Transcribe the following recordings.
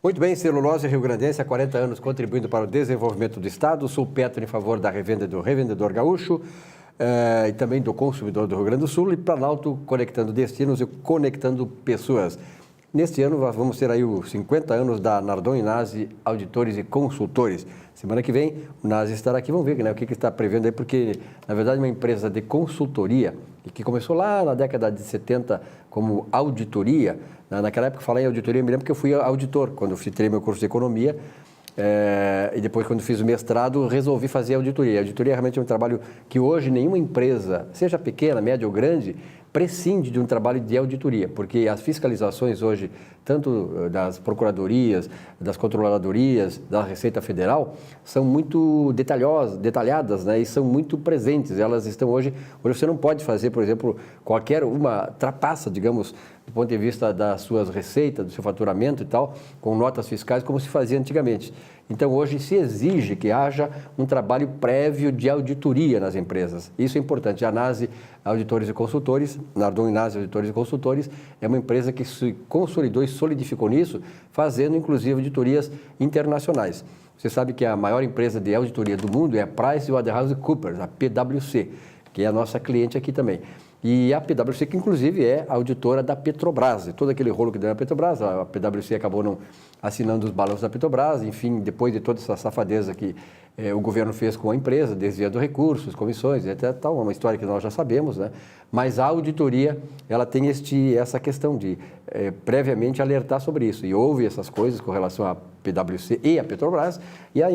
Muito bem, Celulose Rio-Grandense, há 40 anos contribuindo para o desenvolvimento do Estado, Sulpetro em favor da revenda do revendedor gaúcho e também do consumidor do Rio Grande do Sul, e Planalto conectando destinos e conectando pessoas. Neste ano vamos ter aí os 50 anos da Nardon e Nasi Auditores e Consultores. Semana que vem o Nasi estará aqui, vamos ver, né, o que está prevendo aí, porque na verdade é uma empresa de consultoria e que começou lá na década de 70 como auditoria. Naquela época, falar em auditoria, eu me lembro que eu fui auditor, quando eu terei meu curso de economia, e depois, quando fiz o mestrado, resolvi fazer auditoria. A auditoria realmente é um trabalho que hoje nenhuma empresa, seja pequena, média ou grande, prescinde de um trabalho de auditoria, porque as fiscalizações hoje, tanto das procuradorias, das controladorias, da Receita Federal, são muito detalhadas, né, e são muito presentes. Elas estão hoje você não pode fazer, por exemplo, qualquer uma trapaça, digamos, do ponto de vista das suas receitas, do seu faturamento e tal, com notas fiscais, como se fazia antigamente. Então, hoje se exige que haja um trabalho prévio de auditoria nas empresas. Isso é importante. A Nasi Auditores e Consultores, Nardon e Nasi Auditores e Consultores, é uma empresa que se consolidou e solidificou nisso, fazendo, inclusive, auditorias internacionais. Você sabe que a maior empresa de auditoria do mundo é a PricewaterhouseCoopers, a PwC, que é a nossa cliente aqui também. E a PwC, que inclusive é auditora da Petrobras, e todo aquele rolo que deu na Petrobras, a PwC acabou não assinando os balanços da Petrobras, enfim, depois de toda essa safadeza que o governo fez com a empresa, desviando recursos, comissões, etc. Tal, uma história que nós já sabemos, né? Mas a auditoria, ela tem essa questão de previamente alertar sobre isso, e houve essas coisas com relação à PwC e à Petrobras, e a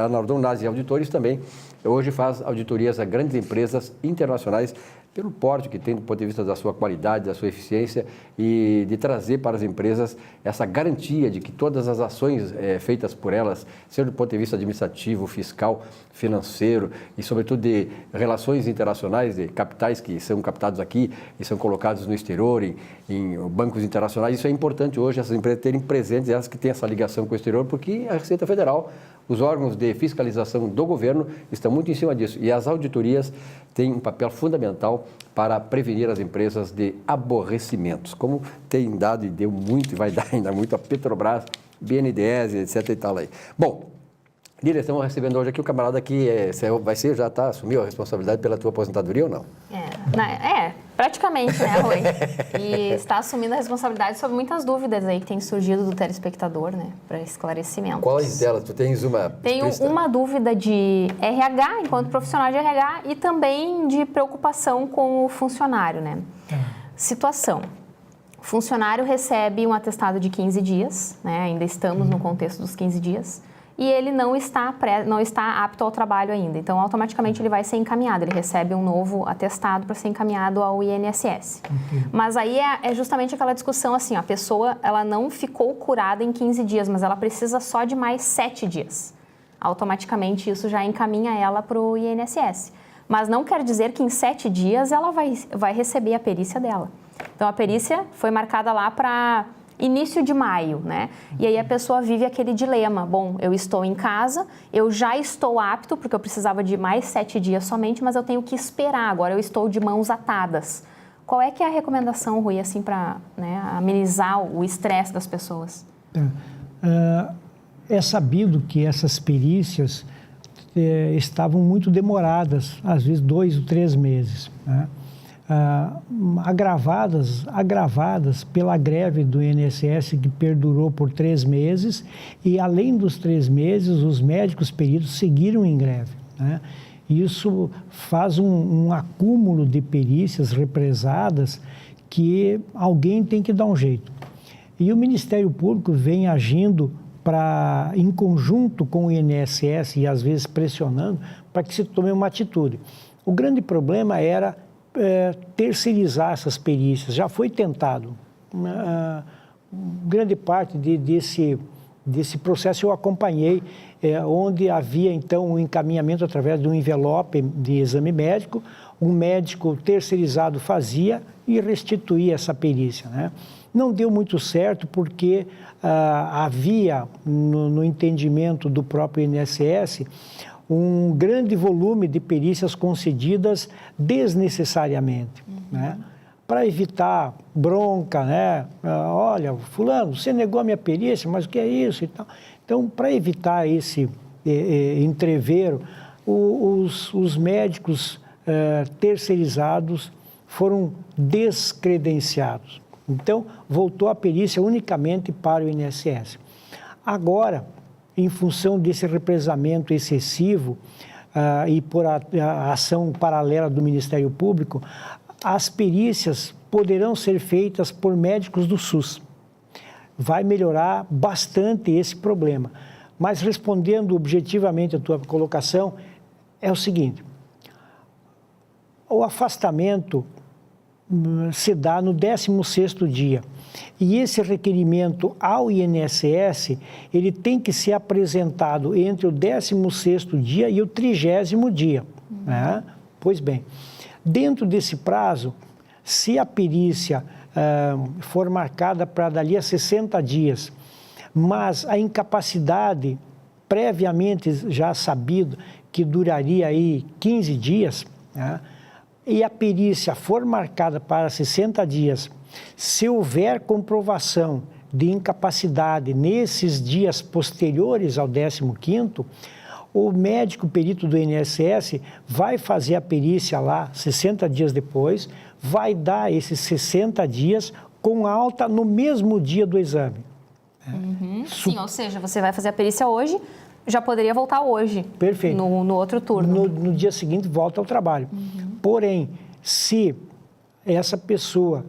Nardon Nasi Auditores também hoje faz auditorias a grandes empresas internacionais, pelo porte que tem do ponto de vista da sua qualidade, da sua eficiência, e de trazer para as empresas essa garantia de que todas as ações feitas por elas, seja do ponto de vista administrativo, fiscal, financeiro e, sobretudo, de relações internacionais, de capitais que são captados aqui e são colocados no exterior, em bancos internacionais, isso é importante hoje, essas empresas terem presentes, elas que têm essa ligação com o exterior, porque a Receita Federal, os órgãos de fiscalização do governo estão muito em cima disso, e as auditorias têm um papel fundamental para prevenir as empresas de aborrecimentos, como tem dado e deu muito e vai dar ainda muito a Petrobras, BNDES, etc. e tal aí. Bom, Lília, estamos recebendo hoje aqui o camarada que já assumiu a responsabilidade pela tua aposentadoria ou não? Praticamente, né, Rui? E está assumindo a responsabilidade sobre muitas dúvidas aí que têm surgido do telespectador, né, para esclarecimento. Quais delas? Tu tens uma? Tenho uma dúvida de RH, enquanto profissional de RH, e também de preocupação com o funcionário, né? Situação. O funcionário recebe um atestado de 15 dias, né? Ainda estamos no contexto dos 15 dias. E ele não está apto ao trabalho ainda. Então, automaticamente, ele vai ser encaminhado. Ele recebe um novo atestado para ser encaminhado ao INSS. Mas aí é justamente aquela discussão assim, a pessoa ela não ficou curada em 15 dias, mas ela precisa só de mais 7 dias. Automaticamente, isso já encaminha ela para o INSS. Mas não quer dizer que em 7 dias ela vai receber a perícia dela. Então, a perícia foi marcada lá para início de maio, né? E aí a pessoa vive aquele dilema. Bom, eu estou em casa, eu já estou apto, porque eu precisava de mais 7 dias somente, mas eu tenho que esperar. Agora eu estou de mãos atadas. Qual é que é a recomendação, Rui, assim, para, né, amenizar o estresse das pessoas? É sabido que essas perícias estavam muito demoradas, às vezes 2 ou 3 meses, né? Agravadas pela greve do INSS que perdurou por 3 meses, e além dos 3 meses os médicos peritos seguiram em greve, né? Isso faz um acúmulo de perícias represadas que alguém tem que dar um jeito. E o Ministério Público vem agindo em conjunto com o INSS e às vezes pressionando para que se tome uma atitude. O grande problema era terceirizar essas perícias. Já foi tentado. Grande parte desse processo eu acompanhei, onde havia então um encaminhamento através de um envelope de exame médico, um médico terceirizado fazia e restituía essa perícia, né? Não deu muito certo porque havia no entendimento do próprio INSS um grande volume de perícias concedidas desnecessariamente, né? para evitar bronca, né? Olha, fulano, você negou a minha perícia, mas o que é isso e tal. Então, para evitar esse entrevero, os médicos terceirizados foram descredenciados. Então, voltou a perícia unicamente para o INSS. Agora, em função desse represamento excessivo e por a ação paralela do Ministério Público, as perícias poderão ser feitas por médicos do SUS. Vai melhorar bastante esse problema. Mas, respondendo objetivamente a tua colocação, é o seguinte: o afastamento se dá no 16º dia. E esse requerimento ao INSS, ele tem que ser apresentado entre o 16º dia e o 30º dia. Né? Pois bem, dentro desse prazo, se a perícia for marcada para dali a 60 dias, mas a incapacidade previamente já sabido que duraria aí 15 dias, né? E a perícia for marcada para 60 dias, se houver comprovação de incapacidade nesses dias posteriores ao 15º, o médico perito do INSS vai fazer a perícia lá 60 dias depois, vai dar esses 60 dias com alta no mesmo dia do exame. Sim, ou seja, você vai fazer a perícia hoje, já poderia voltar hoje. Perfeito. No outro turno. No dia seguinte, volta ao trabalho. Porém, se essa pessoa,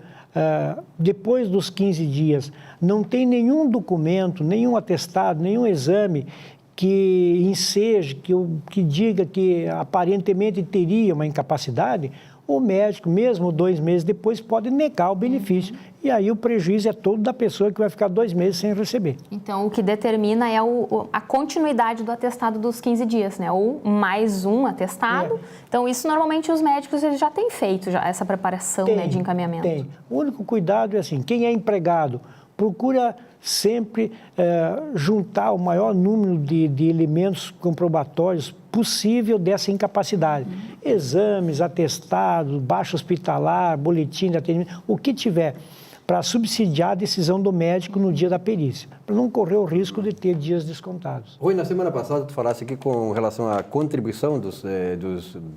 depois dos 15 dias, não tem nenhum documento, nenhum atestado, nenhum exame que enseje, que diga que aparentemente teria uma incapacidade, o médico, mesmo 2 meses depois, pode negar o benefício. E aí o prejuízo é todo da pessoa que vai ficar 2 meses sem receber. Então, o que determina é a continuidade do atestado dos 15 dias, né? Ou mais um atestado. Então, isso normalmente os médicos eles já têm feito, essa preparação de encaminhamento. Tem. O único cuidado é assim, quem é empregado, procura sempre juntar o maior número de elementos comprobatórios possível dessa incapacidade. Exames, atestados, baixa hospitalar, boletim de atendimento, o que tiver, para subsidiar a decisão do médico no dia da perícia, para não correr o risco de ter dias descontados. Rui, na semana passada tu falaste aqui com relação à contribuição dos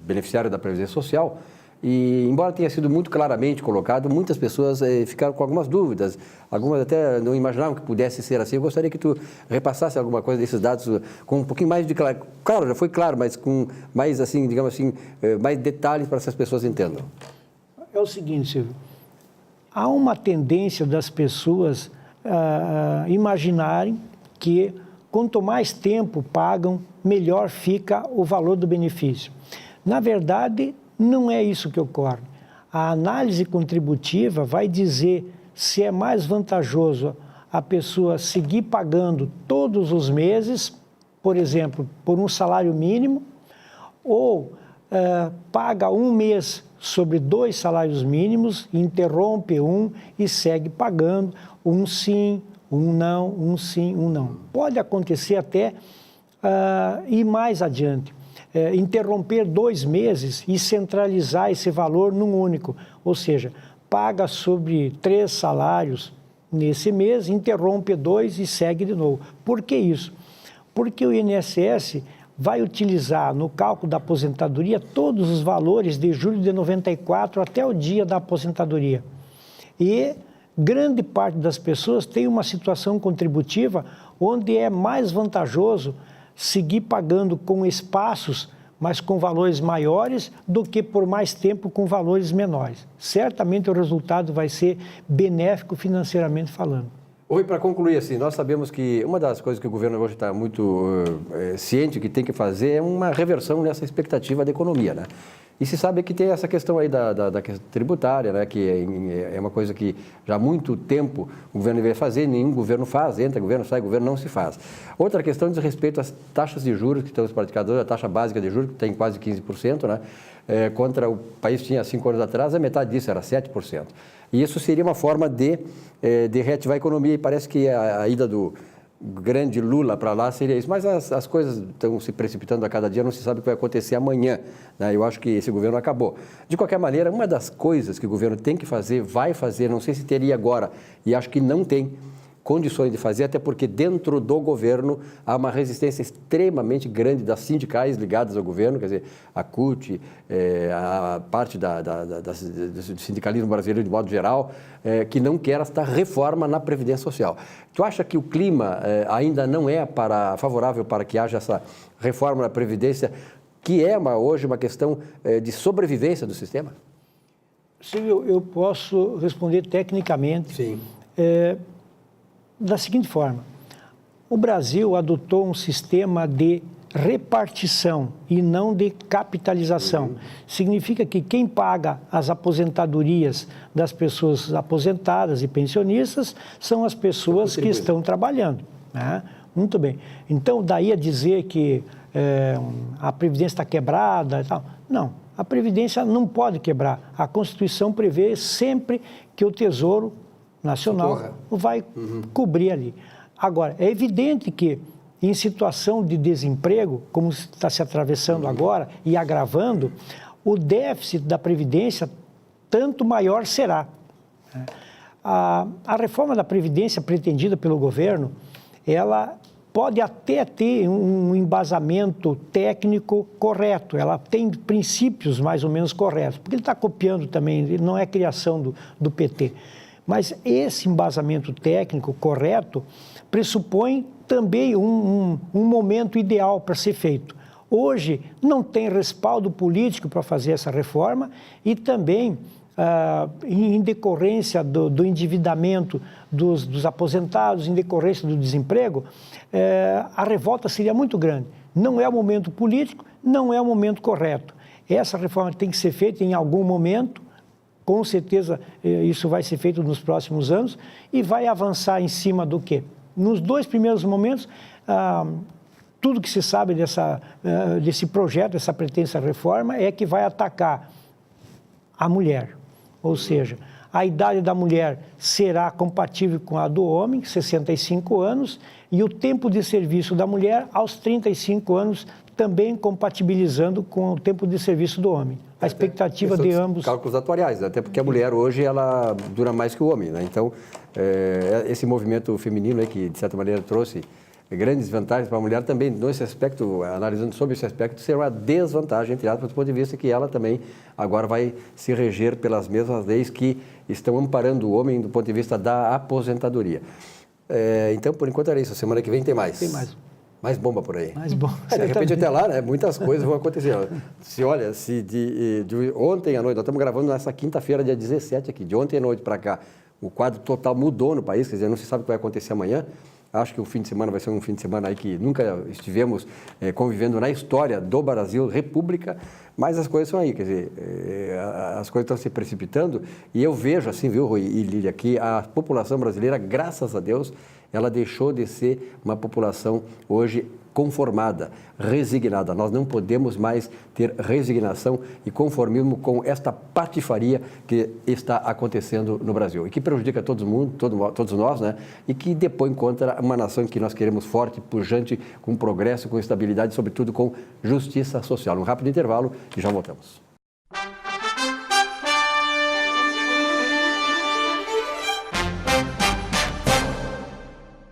beneficiários da Previdência Social, e embora tenha sido muito claramente colocado, muitas pessoas ficaram com algumas dúvidas, algumas até não imaginavam que pudesse ser assim. Eu gostaria que tu repassasse alguma coisa desses dados com um pouquinho mais de claro, já foi claro, mas com mais, assim, digamos assim, mais detalhes para que essas pessoas entendam. É o seguinte, Silvio, há uma tendência das pessoas imaginarem que quanto mais tempo pagam, melhor fica o valor do benefício. Na verdade, não é isso que ocorre. A análise contributiva vai dizer se é mais vantajoso a pessoa seguir pagando todos os meses, por exemplo, por um salário mínimo, ou paga um mês sobre 2 salários mínimos, interrompe um e segue pagando um sim, um não, um sim, um não. Pode acontecer até ir mais adiante. Interromper 2 meses e centralizar esse valor num único, ou seja, paga sobre 3 salários nesse mês, interrompe 2 e segue de novo. Por que isso? Porque o INSS vai utilizar no cálculo da aposentadoria todos os valores de julho de 94 até o dia da aposentadoria. E grande parte das pessoas tem uma situação contributiva onde é mais vantajoso seguir pagando com espaços, mas com valores maiores, do que por mais tempo com valores menores. Certamente o resultado vai ser benéfico financeiramente falando. Oi, para concluir, assim, nós sabemos que uma das coisas que o governo hoje está muito ciente que tem que fazer é uma reversão nessa expectativa da economia, né? E se sabe que tem essa questão aí da questão tributária, né, que é uma coisa que já há muito tempo o governo deve fazer, nenhum governo faz, entra governo, sai governo, não se faz. Outra questão diz respeito às taxas de juros que estamos praticando, a taxa básica de juros, que tem quase 15%, né, contra o país tinha 5 anos atrás, a metade disso era 7%. E isso seria uma forma de reativar a economia, e parece que a ida do grande Lula para lá seria isso. Mas as coisas estão se precipitando a cada dia, não se sabe o que vai acontecer amanhã, né? Eu acho que esse governo acabou. De qualquer maneira, uma das coisas que o governo tem que fazer, vai fazer, não sei se teria agora, e acho que não tem condições de fazer, até porque dentro do governo há uma resistência extremamente grande das sindicais ligadas ao governo, quer dizer, a CUT, a parte do sindicalismo brasileiro de modo geral, que não quer esta reforma na Previdência Social. Tu acha que o clima ainda não é favorável para que haja essa reforma na Previdência, que é hoje uma questão de sobrevivência do sistema? Silvio, eu posso responder tecnicamente. Sim. Da seguinte forma: o Brasil adotou um sistema de repartição e não de capitalização. Significa que quem paga as aposentadorias das pessoas aposentadas e pensionistas são as pessoas que estão trabalhando, né? Muito bem. Então, daí a dizer que a Previdência está quebrada e tal. Não, a Previdência não pode quebrar. A Constituição prevê sempre que o Tesouro Nacional vai cobrir ali. Agora, é evidente que em situação de desemprego, como está se atravessando agora e agravando, o déficit da Previdência tanto maior será. A reforma da Previdência pretendida pelo governo, ela pode até ter um embasamento técnico correto, ela tem princípios mais ou menos corretos, porque ele está copiando também, não é criação do PT. Mas esse embasamento técnico correto pressupõe também um momento ideal para ser feito. Hoje não tem respaldo político para fazer essa reforma e também, em decorrência do endividamento dos aposentados, em decorrência do desemprego, a revolta seria muito grande. Não é o momento político, não é o momento correto. Essa reforma tem que ser feita em algum momento. Com certeza isso vai ser feito nos próximos anos e vai avançar em cima do quê? Nos 2 primeiros momentos, tudo que se sabe desse projeto, dessa pretensa reforma, é que vai atacar a mulher. Ou seja, a idade da mulher será compatível com a do homem, 65 anos, e o tempo de serviço da mulher aos 35 anos, também compatibilizando com o tempo de serviço do homem. A expectativa de ambos... Cálculos atuariais, até porque a mulher hoje ela dura mais que o homem, né? Então, esse movimento feminino aí que, de certa maneira, trouxe grandes vantagens para a mulher também, nesse aspecto, analisando sobre esse aspecto, será uma desvantagem, entre aspas, do ponto de vista que ela também agora vai se reger pelas mesmas leis que estão amparando o homem do ponto de vista da aposentadoria. Então, por enquanto era isso. Semana que vem tem mais. Tem mais. Mais bomba por aí. Mais bomba. De repente até lá, né? Muitas coisas vão acontecer. Se de ontem à noite, nós estamos gravando nessa quinta-feira, dia 17 aqui, de ontem à noite para cá, o quadro total mudou no país, quer dizer, não se sabe o que vai acontecer amanhã. Acho que o fim de semana vai ser um fim de semana aí que nunca estivemos convivendo na história do Brasil, república, mas as coisas são aí, quer dizer, as coisas estão se precipitando e eu vejo assim, viu, Rui e Lília, que a população brasileira, graças a Deus, ela deixou de ser uma população hoje conformada, resignada. Nós não podemos mais ter resignação e conformismo com esta patifaria que está acontecendo no Brasil e que prejudica todo mundo, todos nós, né? E que depõe contra uma nação que nós queremos forte, pujante, com progresso, com estabilidade e, sobretudo, com justiça social. Um rápido intervalo e já voltamos.